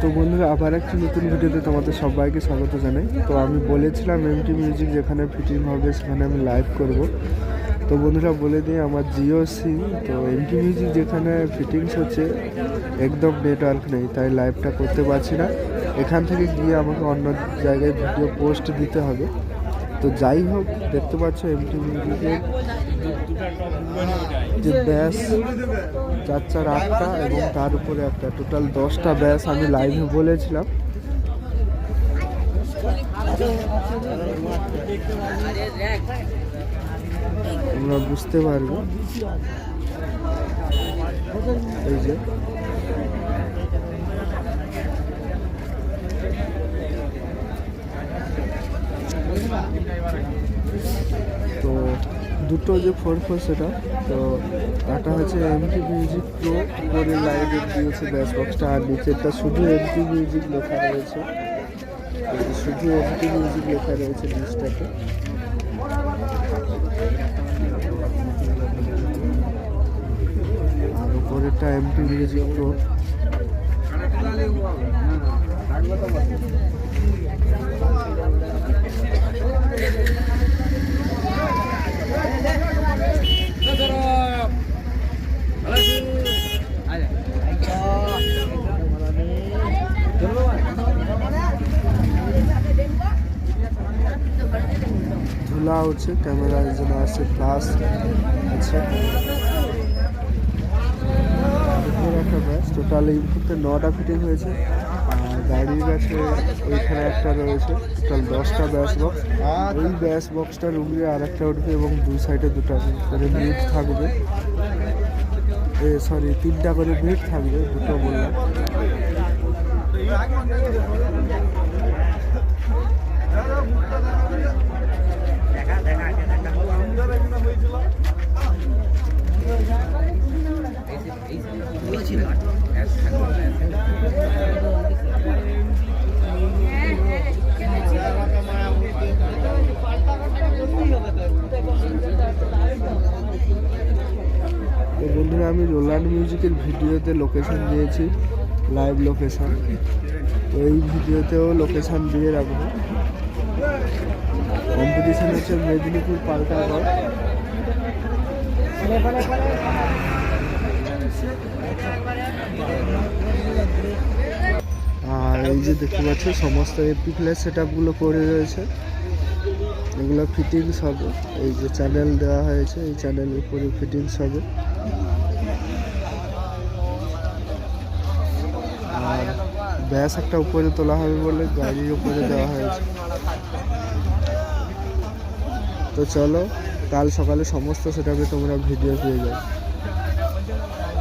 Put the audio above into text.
তো বন্ধুরা, আবার একটি নতুন ভিডিওতে তোমাদের সবাইকে স্বাগত জানাই। তো আমি বলেছিলাম এমটি মিউজিক যেখানে ফিটিং হবে সেখানে আমি লাইভ করব। তো বন্ধুরা বলে দিই, আমার জিও সিম, তো এমটি মিউজিক যেখানে ফিটিংস হচ্ছে একদম নেটওয়ার্ক নেই, তাই লাইভটা করতে পারছি না। এখান থেকে গিয়ে আমাকে অন্য জায়গায় ভিডিও পোস্ট দিতে হবে। তো যাই হোক, দেখতে পাচ্ছ এমটি মিউজিকের যে ব্যাস 4-4-8টা এবং তার উপরে একটা টোটাল 10টা ব্যাস আমি লাইভে বলেছিলাম। তোমরা বুঝতে পারবে, এই যে তো দুটো যে 4-4 সেটা, তো একটা হচ্ছে এমটি মিউজিক প্রো করে লাইভে দিয়েছে ব্যাস বক্সটা, আর নিচেরটা শুধু এমটি মিউজিক লেখা রয়েছে, শুধু এমটি মিউজিক লেখা রয়েছে নিচটাতে। আর উপরেরটা এমটি মিউজিক প্রো। ধুলা হচ্ছে, ক্যামেরা যেন আছে, প্লাস আছে একটা ব্যাস। টোটাল ইনপুটে 9টা ফিটিং হয়েছে, আর গাড়ির কাছে ওইখানে একটা রয়েছে। টোটাল 10টা ব্যাস বক্স। ওই ব্যাস বক্সটার উপরে আর একটা উঠবে এবং দু সাইডে দুটো করে মিট থাকবে, সরি 3টা করে মিট থাকবে, দুটো বললাম। তো বন্ধুরা, আমি রোল্যান্ড মিউজিকের ভিডিওতে লোকেশন দিয়েছি, লাইভ লোকেশন। তো এই ভিডিওতেও লোকেশন দিয়ে রাখবো। কম্পিটিশন হচ্ছে মেদিনীপুর পাল্টাগড়। আর এই যে দেখতে পাচ্ছ সমস্ত এপি প্লাস সেট আপগুলো করে রয়েছে, এগুলো ফিটিংস হবে। এই যে চ্যানেল দেওয়া হয়েছে, এই চ্যানেলের উপরে ফিটিংস হবে। আর ব্যাস একটা উপরে তোলা হবে বলে গাড়ির উপরে দেওয়া হয়েছে। তো চলো, কাল সকালে সমস্ত সেট আপে তোমরা ভিডিও পেয়ে যাও।